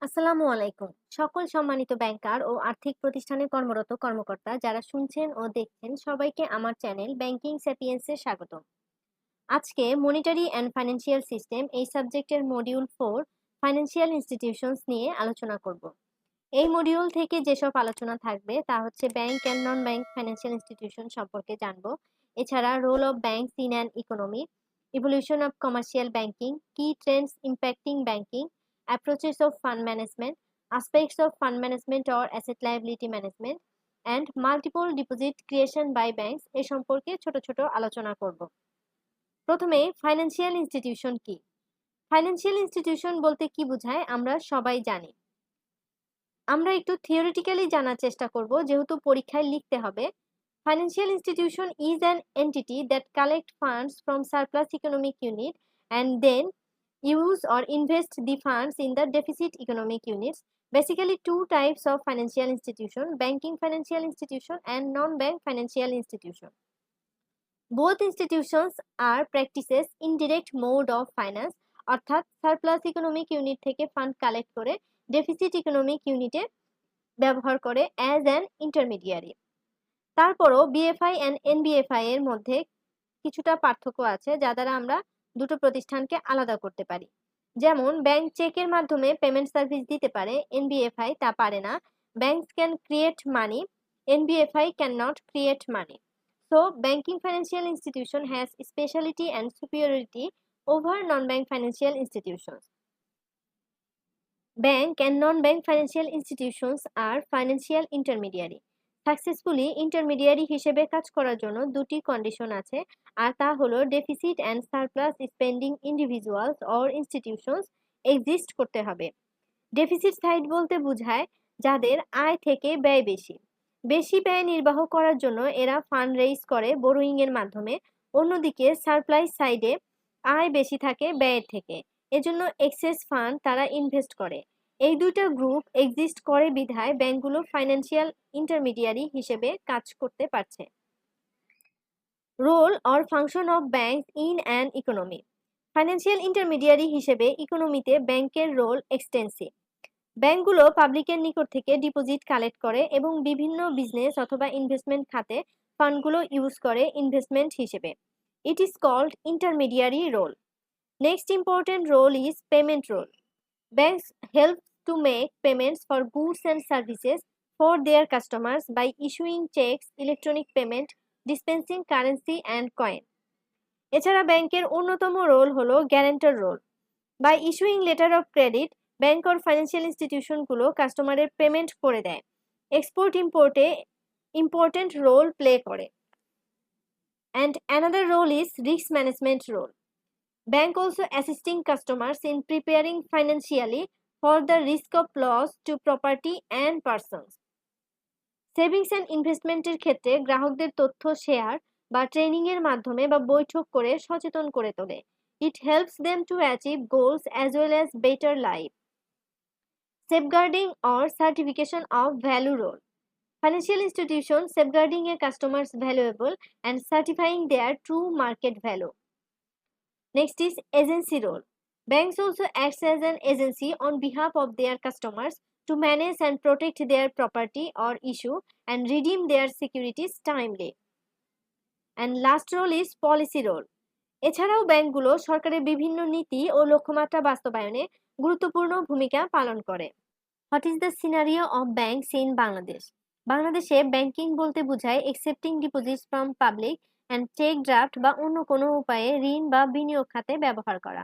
আসসালামু আলাইকুম। সকল সম্মানিত ব্যাংকার ও আর্থিক প্রতিষ্ঠানে কর্মরত কর্মকর্তা যারা শুনছেন ও দেখছেন সবাইকে আমার চ্যানেল ব্যাংকিং স্যাপিয়েন্সে স্বাগতম। আজকে মনিটারি অ্যান্ড ফাইন্যান্সিয়াল সিস্টেম এই সাবজেক্টের মডিউল 4 ফাইন্যান্সিয়াল ইনস্টিটিউশনস নিয়ে আলোচনা করব। এই মডিউল থেকে যেসব আলোচনা থাকবে তা হচ্ছে bank and non bank financial institution সম্পর্কে জানবো। এছাড়া role of banks in an economy, evolution of commercial banking, কি trends impacting banking, approaches of fund management, aspects of fund management or asset liability management, and multiple deposit creation by banks এ সম্পর্কে ছোট ছোট আলোচনা করব। প্রথমে financial institution কি? Financial institution বলতে কি বোঝায় আমরা সবাই জানি। আমরা একটু থিওরিটিক্যালি জানার চেষ্টা করব যেহেতু পরীক্ষায় লিখতে হবে। Financial institution is an entity that collect funds from surplus economic unit and then use or invest the funds in the deficit economic units. Basically, two types of financial institution: banking financial institution and non-bank financial institution. Both institutions are practices indirect mode of finance, অর্থাৎ surplus economic unit থেকে fund collect করে deficit economic ইউনিটে ব্যবহার করে as an intermediary. তারপরও BFI and NBFI এর মধ্যে কিছুটা পার্থক্য আছে যা দ্বারা আমরা দুটো প্রতিষ্ঠানকে আলাদা করতে পারি। যেমন ব্যাংক চেকের মাধ্যমে পেমেন্ট সার্ভিস দিতে পারে, এনবিএফআই তা পারে না। Banks can create money, NBFI can not create money. So banking financial institution has speciality and superiority over non bank financial institutions. Bank and non-bank financial institutions are financial intermediary. Successfully intermediary হিসেবে কাজ করার জন্য দুটি condition আছে, আর তা হলো deficit and surplus spending individuals or institutions exist করতে হবে। ডেফিসিট সাইড বলতে বোঝায় যাদের আয় থেকে ব্যয় বেশি। বেশি ব্যয় নির্বাহ করার জন্য এরা ফান্ড রেইজ করে বোরোয়িং এর মাধ্যমে। অন্যদিকে সারপ্লাস সাইডে আয় বেশি থাকে ব্যয়ের থেকে, এজন্য এক্সেস ফান্ড তারা ইনভেস্ট করে। এই দুইটা গ্রুপ এক্সিস্ট করে বিধায় ব্যাংকগুলো ফাইন্যান্সিয়াল ইন্টারমিডিয়ারি হিসেবে কাজ করতে পারছে। Role or function of bank in an economy. Financial intermediary হিসেবে ইকোনমিতে ব্যাংকের রোল এক্সটেন্সিভ। ব্যাংকগুলো পাবলিকের নিকট থেকে ডিপোজিট কালেক্ট করে এবং বিভিন্ন বিজনেস অথবা ইনভেস্টমেন্ট খাতে ফান্ডগুলো ইউজ করে ইনভেস্টমেন্ট হিসেবে। It is called intermediary role. Next important role is payment role. Banks help to make payments for goods and services for their customers by issuing checks, electronic payment, dispensing currency and coin. এছাড়া ব্যাংকের অন্যতম role হলো guarantor role. By issuing letter of credit, bank or financial ইনস্টিটিউশনগুলো কাস্টমারের payment করে দেয়। Export ইম্পোর্টে important role play করে। And another role is risk management role. Bank also assisting customers in preparing financially for the risk of loss to property and persons. Savings and ইনভেস্টমেন্টের ক্ষেত্রে গ্রাহকদের তথ্য শেয়ার বা training এর মাধ্যমে বা বৈঠক করে সচেতন করে তোলে। It helps them to achieve goals as well as better life. Safeguarding or certification of value role. Financial institutions safeguarding a customer's valuable and certifying their true market value. Next is agency role. Banks also acts as an agency on behalf of their customers to manage and protect their property or issue and redeem their securities timely. And last role is policy role. এছাড়াও ব্যাংকগুলো সরকারের বিভিন্ন নীতি ও লক্ষ্যমাত্রা বাস্তবায়নে গুরুত্বপূর্ণ ভূমিকা পালন করে। What is the scenario of banks in Bangladesh? বাংলাদেশে ব্যাংকিং বলতে বোঝায় accepting deposits from public and cheque draft বা অন্য কোনো উপায়ে ঋণ বা বিনিয়োগ খাতে ব্যবহার করা।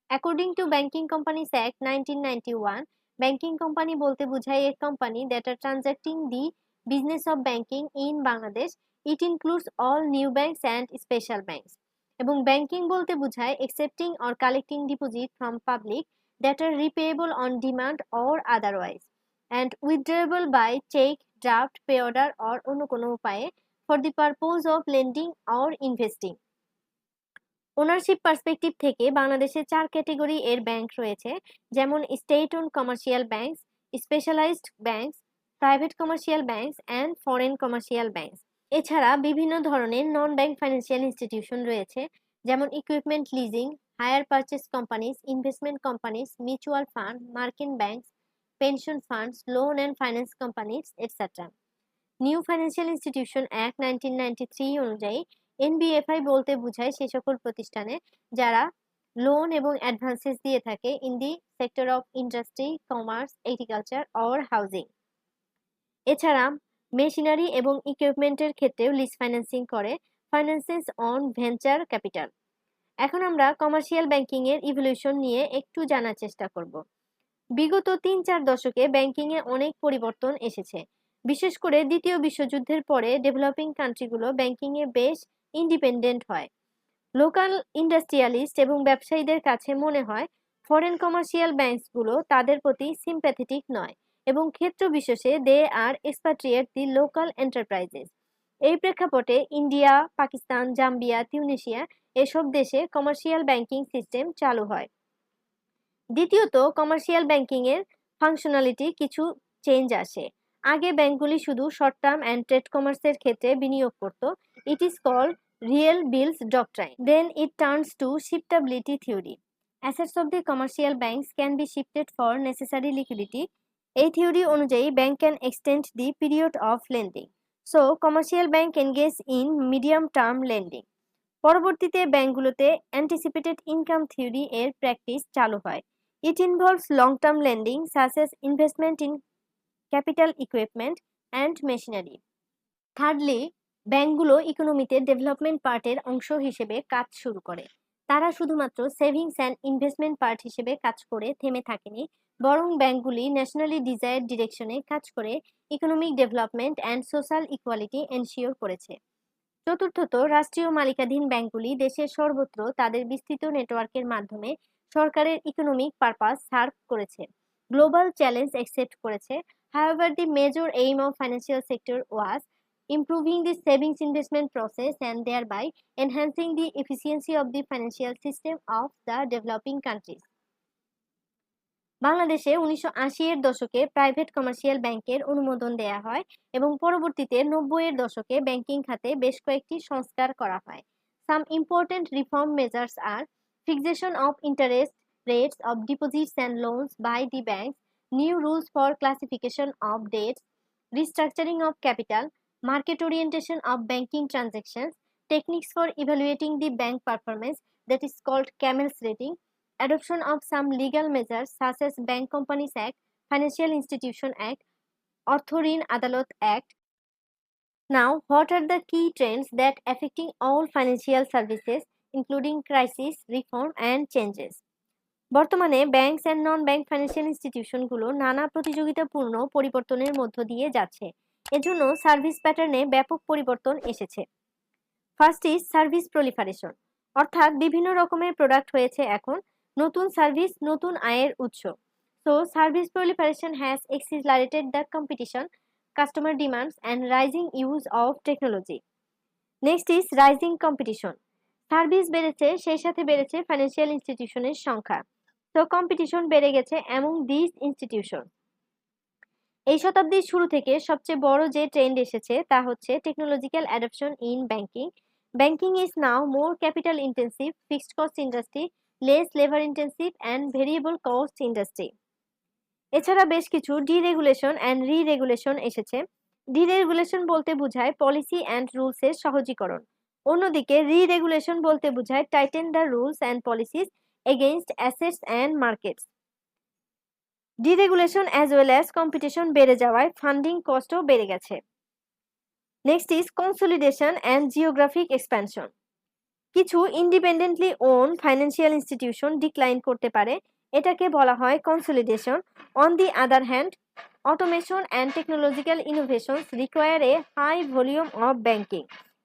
According to banking companies act 1991, banking company বলতে বোঝায় a company that are transacting the business of banking in Bangladesh. It includes all new banks and special banks. এবং ব্যাংকিং বলতে বোঝায় accepting or collecting deposit from public that are repayable on demand or otherwise and withdrawable by check, draft, pay order or অন্য কোনো উপায়ে for the purpose of lending or investing. Ownership perspective থেকে বাংলাদেশে 4 category এর bank রয়েছে, যেমন state own commercial banks, specialised banks, private commercial banks and foreign commercial banks. এছাড়া বিভিন্ন ধরনের নন ব্যাংক ফাইন্যান্সিয়াল ইনস্টিটিউশন রয়েছে, যেমন equipment leasing, hire purchase companies, investment companies, mutual fund, market banks, pension funds, loan and finance companies, etc. New financial institution act 1993 অনুযায়ী NBFI বলতে বোঝায় সে সকল প্রতিষ্ঠানে যারা লোন এবং অ্যাডভান্সেস দিয়ে থাকে in the sector of industry, commerce, agriculture or housing. এছাড়া মেশিনারি এবং ইকুইপমেন্টের ক্ষেত্রেও লিজ ফাইন্যান্সিং করে, ফাইন্যান্সেস অন ভেঞ্চার ক্যাপিটাল। এখন আমরা কমার্শিয়াল ব্যাংকিং এর ইভলিউশন নিয়ে একটু জানার চেষ্টা করব। বিগত ৩-৪ দশকে ব্যাংকিং এ অনেক পরিবর্তন এসেছে। বিশেষ করে দ্বিতীয় বিশ্বযুদ্ধের পরে ডেভেলপিং কান্ট্রিগুলো ব্যাংকিং এ বেশ ইন্ডিপেন্ডেন্ট হয়। লোকাল ইন্ডাস্ট্রিয়ালিস্ট এবং ব্যবসায়ীদের কাছে মনে হয় ফরেন কমার্শিয়াল ব্যাংকসগুলো তাদের প্রতি সিম্প্যাথেটিক নয় এবং ক্ষেত্র বিশেষে দে আর এক্সপাট্রিয়েট দি লোকাল এন্টারপ্রাইজেস। এই প্রেক্ষাপটে ইন্ডিয়া, পাকিস্তান, জাম্বিয়া, তিউনিসিয়া এসব দেশে কমার্শিয়াল ব্যাংকিং সিস্টেম চালু হয়। দ্বিতীয়ত, কমার্শিয়াল ব্যাংকিং এর ফাংশনালিটি কিছু চেঞ্জ আসে। আগে ব্যাংকগুলি শুধু শর্ট টার্ম অ্যান্ড ট্রেড কমার্সের ক্ষেত্রে বিনিয়োগ করত। It is called real bills doctrine. Then it turns to shiftability theory. Assets of the commercial banks can be shifted for necessary liquidity. এই থিওরি অনুযায়ী bank can extend the period of lending. So commercial bank engage in medium term lending. পরবর্তীতে ব্যাংকগুলোতে anticipated income theory এর practice চালু হয়। It involves long-term lending such as investment in capital equipment and machinery. Thirdly, ব্যাংকগুলো ইকোনমিতে development পার্টের অংশ হিসেবে কাজ শুরু করে। তারা শুধুমাত্র সেভিংস অ্যান্ড ইনভেস্টমেন্ট পার্ট হিসেবে কাজ করে থেমে থাকেনি, বরং ব্যাংকগুলি ন্যাশনালি ডিজায়ার্ড ডিরেকশনে কাজ করে economic development and social equality ensure করেছে। চতুর্থত, রাষ্ট্রীয় মালিকাধীন ব্যাংকগুলি দেশের সর্বত্র তাদের বিস্তৃত নেটওয়ার্কের মাধ্যমে সরকারের ইকোনমিক পারপাস সার্ভ করেছে, গ্লোবাল চ্যালেঞ্জ অ্যাকসেপ্ট করেছে। However the major aim of financial sector was improving the savings investment process and thereby enhancing the efficiency of the financial system of the developing countries. বাংলাদেশে 1980 এর দশকে private commercial ব্যাংকের অনুমোদন দেয়া হয় এবং পরবর্তীতে 90 এর দশকে ব্যাংকিং খাতে বেশ কয়েকটি সংস্কার করা হয়। Some important reform measures are fixation of interest rates of deposits and loans by the banks, new rules for classification of debts, restructuring of capital, market orientation of banking transactions, techniques for evaluating the bank performance that is called Camel's rating, adoption of some legal measures such as Bank Companies Act, Financial Institution Act, Ortho Rin Adalat Act. Now, what are the key trends that affecting all financial services, including crisis, reform, and changes? বর্তমানে banks and non bank financial ইনস্টিটিউশনগুলো নানা প্রতিযোগিতাপূর্ণ পরিবর্তনের মধ্য দিয়ে যাচ্ছে। এজন্য service প্যাটার্নে ব্যাপক পরিবর্তন এসেছে। ফার্স্ট ইজ সার্ভিস প্রলিফারেশন, অর্থাৎ বিভিন্ন রকমের প্রোডাক্ট হয়েছে এখন, নতুন সার্ভিস নতুন আয়ের উৎস। So service proliferation has accelerated the competition, customer demands and rising use of technology. Next is rising competition, service বেড়েছে, সেই সাথে বেড়েছে ফাইন্যান্সিয়াল ইনস্টিটিউশনের সংখ্যা। তো কম্পিটিশন বেড়ে গেছে অ্যামং দিস ইনস্টিটিউশন। এই শতাব্দীর শুরু থেকে সবচেয়ে বড় যে ট্রেন্ড এসেছে তা হচ্ছে technological adoption in banking. Banking is now more capital intensive, fixed cost industry, less labour intensive and variable cost industry. এছাড়া বেশ কিছু ডিরেগুলেশন অ্যান্ড রিরেগুলেশন এসেছে। ডিরেগুলেশন বলতে বোঝায় পলিসি অ্যান্ড রুলসের সহজীকরণ, অন্যদিকে রিরেগুলেশন বলতে বোঝায় tighten the rules and policies against assets and markets. Deregulation as well as competition বেড়ে যাওয়ায় ফান্ডিং কস্টও বেড়ে গেছে। Next is consolidation and geographic expansion. কিছু independently own financial institution decline করতে পারে, এটাকে বলা হয় consolidation. On the other hand, automation and technological innovations require a high volume of banking.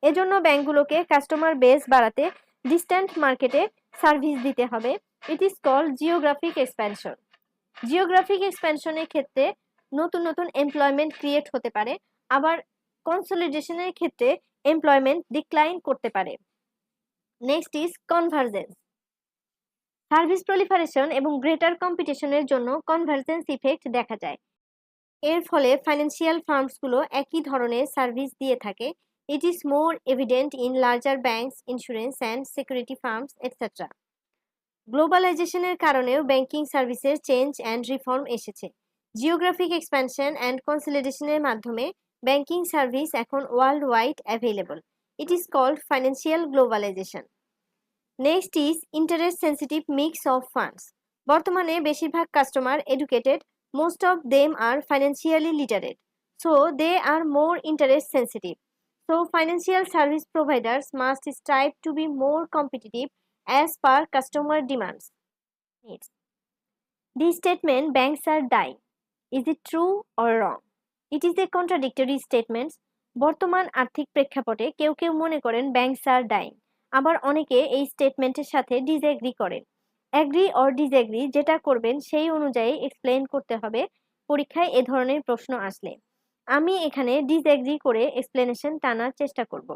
এজন্য ব্যাংকগুলোকে কাস্টমার বেস বাড়াতে ডিস্ট্যান্ট মার্কেটে সার্ভিস দিতে হবে। It is called geographic expansion. Geographic এক্সপ্যানশনের ক্ষেত্রে নতুন নতুন এমপ্লয়মেন্ট ক্রিয়েট হতে পারে, আবার কনসলিডেশনের ক্ষেত্রে এমপ্লয়মেন্ট ডিক্লাইন করতে পারে। Next is convergence. Service proliferation এবং গ্রেটার কম্পিটিশনের জন্য কনভার্জেন্স ইফেক্ট দেখা যায়। এর ফলে ফাইন্যান্সিয়াল ফার্মসগুলো একই ধরনের সার্ভিস দিয়ে থাকে। It is more evident in larger banks, insurance and security firms etcetera. গ্লোবালাইজেশনের কারণেও ব্যাংকিং সার্ভিসের চেঞ্জ অ্যান্ড রিফর্ম এসেছে। জিওগ্রাফিক এক্সপ্যানশন অ্যান্ড কনসলিডেশনের মাধ্যমে ব্যাংকিং সার্ভিস এখন world wide available. It is called financial globalisation. Next is interest sensitive mix of funds. বর্তমানে বেশিরভাগ customer educated, most of them are financially literate, so they are more interest sensitive. So financial service providers must strive to be more competitive as per customer demands. Needs. The statement banks are dying. Is it true or wrong? It is a contradictory statement. বর্তমান আর্থিক প্রেক্ষাপটে কেউ কেউ মনে করেন banks আর dyeing, আবার অনেকে এই স্টেটমেন্টের সাথে ডিসএগ্রি করেন। অ্যাগ্রি অর ডিসএগ্রি যেটা করবেন সেই অনুযায়ী এক্সপ্লেইন করতে হবে পরীক্ষায় এ ধরনের প্রশ্ন আসলে। আমি এখানে ডিসএগ্রি করে এক্সপ্লেনেশন টানার চেষ্টা করব।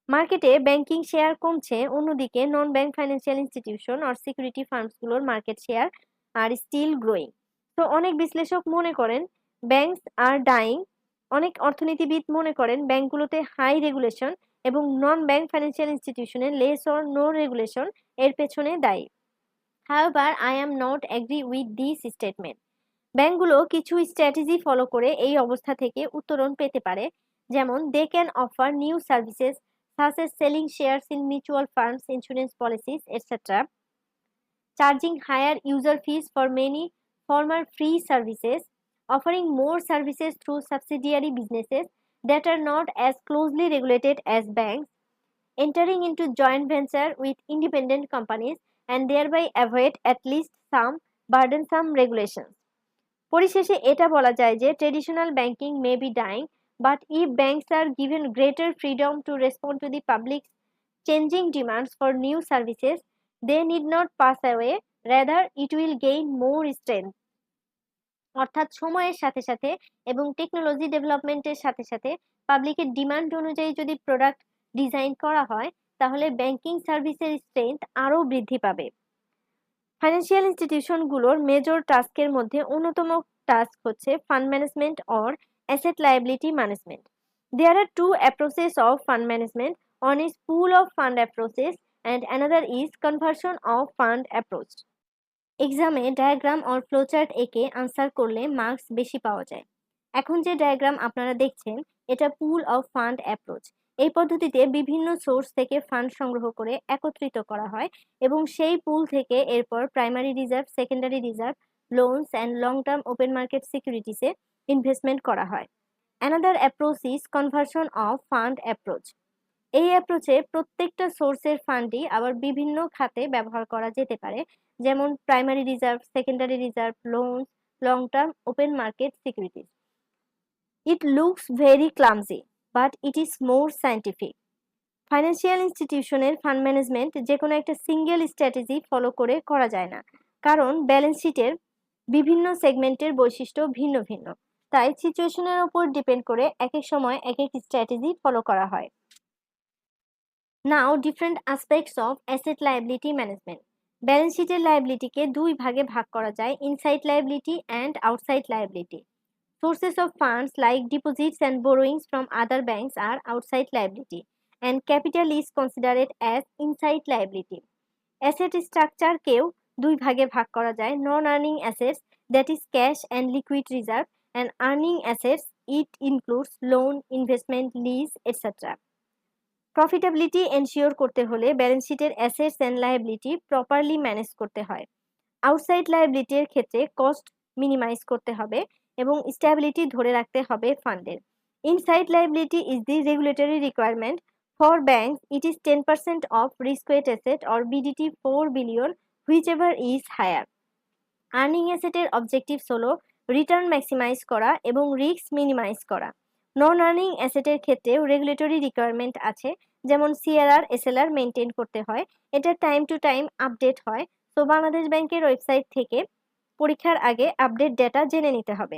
মার্কেটে ব্যাংকিং শেয়ার কমছে, অন্যদিকে নন ব্যাংক ফাইন্যান্সিয়াল ইনস্টিটিউশন আর সিকিউরিটি ফার্মসগুলোর মার্কেট শেয়ার আর স্টিল গ্রোয়িং। তো অনেক বিশ্লেষক মনে করেন ব্যাংকস আর ডাইং, অনেক অর্থনীতিবিদ মনে করেন ব্যাংকগুলোতে হাই রেগুলেশন এবং নন ব্যাংক ফাইন্যান্সিয়াল ইনস্টিটিউশনে লেস অর নো রেগুলেশন এর পেছনে দায়ী। However, I am not agree with this statement. ব্যাংকগুলো কিছু স্ট্র্যাটেজি ফলো করে এই অবস্থা থেকে উত্তরণ পেতে পারে, যেমন they can offer new services such as selling shares in mutual funds, insurance policies, etc., charging higher user fees for many former free services, offering more services through subsidiary businesses that are not as closely regulated as banks, entering into joint venture with independent companies and thereby avoid at least some burdensome regulations. পরিশেষে এটা বলা যায় যে traditional banking may be dying, but if banks are given greater freedom to respond to the public changing demands for new services, they need not pass away, rather it will gain more strength. অর্থাৎ সময়ের সাথে সাথে এবং technology ডেভেলপমেন্টের সাথে সাথে পাবলিকের demand অনুযায়ী যদি প্রোডাক্ট ডিজাইন করা হয়, তাহলে ব্যাংকিং সার্ভিসের স্ট্রেংথ আরও বৃদ্ধি পাবে। ফাইন্যান্সিয়াল ইনস্টিটিউশনগুলোর মেজর টাস্কের মধ্যে অন্যতম টাস্ক হচ্ছে fund management or asset liability management. There are two approaches of fund management, one is pool of fund approaches and another is conversion of fund approach. এক্সামে diagram or flowchart এঁকে answer করলে marks বেশি পাওয়া যায়। এখন যে diagram আপনারা দেখছেন এটা পুল অফ ফান্ড অ্যাপ্রোচ। এই পদ্ধতিতে বিভিন্ন সোর্স থেকে ফান্ড সংগ্রহ করে একত্রিত করা হয় এবং সেই পুল থেকে এরপর primary reserve, secondary reserve, loans and long term open market সিকিউরিটিসে ইনভেস্টমেন্ট করা হয়। Another approach is conversion of fund approach. এই অ্যাপ্রোচে প্রত্যেকটা সোর্সের ফান্ডই আবার বিভিন্ন খাতে ব্যবহার করা যেতে পারে, যেমন primary reserve, secondary reserve, loans, long term open market securities. It looks very clumsy but it is more scientific. Financial ইনস্টিটিউশনের ফান্ড ম্যানেজমেন্ট যে কোনো একটা সিঙ্গেল স্ট্র্যাটেজি ফলো করে করা যায় না, কারণ ব্যালেন্স শিটের বিভিন্ন সেগমেন্টের বৈশিষ্ট্য ভিন্ন ভিন্ন, তাই সিচুয়েশনের উপর ডিপেন্ড করে এক এক সময় এক এক স্ট্র্যাটেজি ফলো করা হয়। Now different aspects of asset liability management. Balance শিটের লায়াবিলিটিকে দুই ভাগে ভাগ করা যায়, inside liability and outside liability. Sources of funds like deposits and borrowings from other banks are outside liability, and capital is considered as inside liability. Asset structure কেও দুই ভাগে ভাগ করা যায়, non earning assets that is cash and liquid reserve, and earning assets it includes loan, investment, lease etcetera. Profitability ensure করতে হলে balance শিটের assets and liability properly manage করতে হয়। আউটসাইড লায়াবিলিটির ক্ষেত্রে কস্ট মিনিমাইজ করতে হবে এবং স্ট্যাবিলিটি ধরে রাখতে হবে ফান্ডের। Inside liability is the regulatory requirement for banks, it is 10% of risk weight asset or BDT 4 billion whichever is higher. Earning অ্যাসেটের অবজেক্টিভস হলো রিটার্ন ম্যাক্সিমাইজ করা এবং রিস্ক মিনিমাইজ করা। নন আর্নিং অ্যাসেটের ক্ষেত্রেও রেগুলেটরি রিকোয়ারমেন্ট আছে, যেমন সিআরআর, এসএলআর মেনটেন করতে হয়, এটা টাইম টু টাইম আপডেট হয়। তো বাংলাদেশ ব্যাংকের ওয়েবসাইট থেকে পরীক্ষার আগে আপডেট ডেটা জেনে নিতে হবে।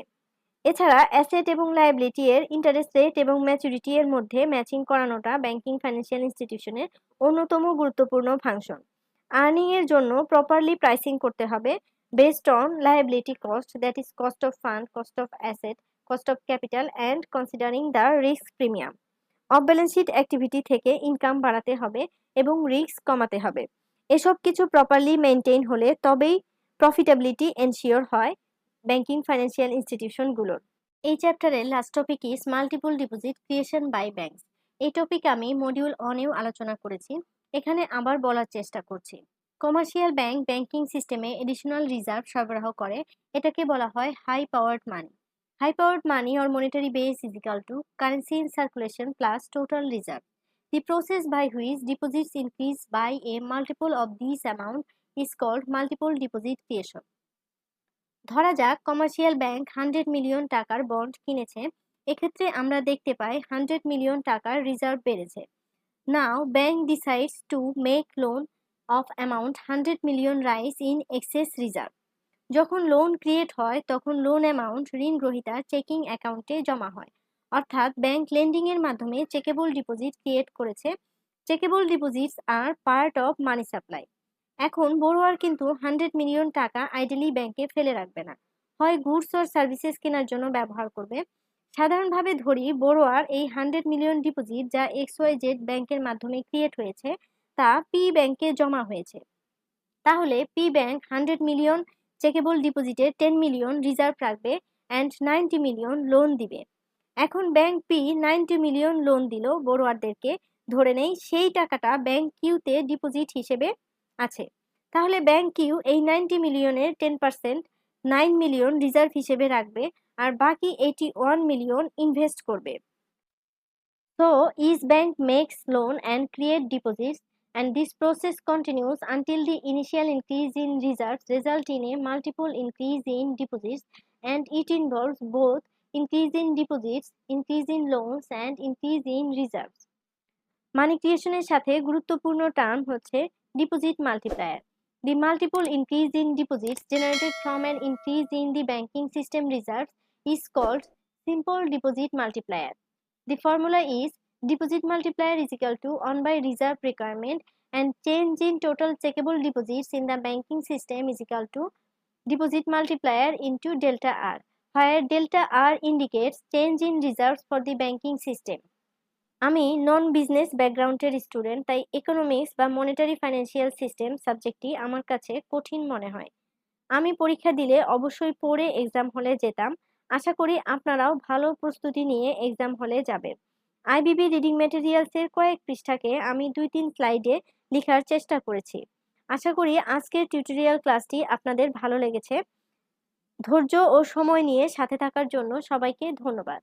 এছাড়া অ্যাসেট এবং লায়াবিলিটি এর ইন্টারেস্ট রেট এবং ম্যাচুরিটি এর মধ্যে ম্যাচিং করানোটা ব্যাংকিং ফাইন্যান্সিয়াল ইনস্টিটিউশনের অন্যতম গুরুত্বপূর্ণ ফাংশন। আর্নিং এর জন্য প্রপারলি প্রাইসিং করতে হবে based on liability cost, that is cost of fund, cost of asset, cost of capital and considering the risk premium. Off balance sheet activity থেকে income বাড়াতে হবে এবং রিস্ক কমাতে হবে। এসব কিছু প্রপারলি মেনটেইন হলে তবেই প্রফিটেবিলিটি এনশিওর হয় ব্যাংকিং ফাইন্যান্সিয়াল ইনস্টিটিউশনগুলোর। এই চ্যাপ্টারের last topic is multiple deposit creation by banks. এই টপিক আমি মডিউল 1 এও আলোচনা করেছি, এখানে আবার বলার চেষ্টা করছি। কমার্শিয়াল ব্যাংক ব্যাংকিং সিস্টেমে এডিশনাল রিজার্ভ সরবরাহ করে, এটাকে বলা হয় high powered money. High powered money or monetary base is equal to currency in circulation plus total reserve. The process by which deposits increase by a multiple of this amount is called multiple deposit creation. ধরা যাক commercial bank 100 million টাকার bond কিনেছে, এক্ষেত্রে আমরা দেখতে পাই 100 million টাকার reserve বেড়েছে। Now bank decides to make loan of amount 100 million rise in excess reserve. যখন লোন ক্রিয়েট হয় তখন লোন অ্যামাউন্ট ঋণ গ্রহীতার চেকিং অ্যাকাউন্টে জমা হয়, অর্থাৎ ব্যাংক লেন্ডিং এর মাধ্যমে চেকেবল ডিপোজিট ক্রিয়েট করেছে। Checkable deposits are part of money supply. এখন বড়োয়ার কিন্তু 100 মিলিয়ন টাকা আইডিয়ালি ব্যাংকে ফেলে রাখবে না, হয় গুডস অর সার্ভিসেস কেনার জন্য ব্যবহার করবে। সাধারণভাবে ধরি বড়োয়ার এই 100 মিলিয়ন ডিপোজিট যা XYZ ব্যাংকের মাধ্যমে ক্রিয়েট হয়েছে তা পি ব্যাংকে জমা হয়েছে। তাহলে পি ব্যাংক 100 মিলিয়ন চেকেবল ডিপোজিটে 10 মিলিয়ন রিজার্ভ রাখবে অ্যান্ড 90 মিলিয়ন লোন দিবে। এখন ব্যাংক পি 90 মিলিয়ন লোন দিল বড়োয়ারদেরকে, ধরে নেই সেই টাকাটা ব্যাংক কিউতে ডিপোজিট হিসেবে আছে। তাহলে ব্যাংক কিউ এই 90 মিলিয়নের 10% 9 মিলিয়ন রিজার্ভ হিসেবে রাখবে আর বাকি 81 মিলিয়ন ইনভেস্ট করবে। So each bank makes loan and create deposits, and this process continues until the initial increase in reserves result in a multiple increase in deposits, and it involves both increase in deposits, increase in loans and increase in reserves. মানি ক্রিয়েশনের সাথে গুরুত্বপূর্ণ term হচ্ছে deposit multiplier. The multiple increase in deposits generated from an increase in the banking system reserves is called simple deposit multiplier. The formula is deposit multiplier is equal to 1 by reserve requirement, and change in total checkable deposits in the banking system is equal to deposit multiplier into delta R, where delta R indicates change in reserves for the banking system. আমি নন business ব্যাকগ্রাউন্ডের student, তাই economics বা monetary financial system সাবজেক্টটি আমার কাছে কঠিন মনে হয়। আমি পরীক্ষা দিলে অবশ্যই পড়ে এক্সাম হলে যেতাম। আশা করি আপনারাও ভালো প্রস্তুতি নিয়ে এক্সাম হলে যাবেন। আইবিবি রিডিং ম্যাটেরিয়ালসের কয়েক পৃষ্ঠাকে আমি 2-3 স্লাইডে লেখার চেষ্টা করেছি। আশা করি আজকের টিউটোরিয়াল ক্লাসটি আপনাদের ভালো লেগেছে। ধৈর্য ও সময় নিয়ে সাথে থাকার জন্য সবাইকে ধন্যবাদ।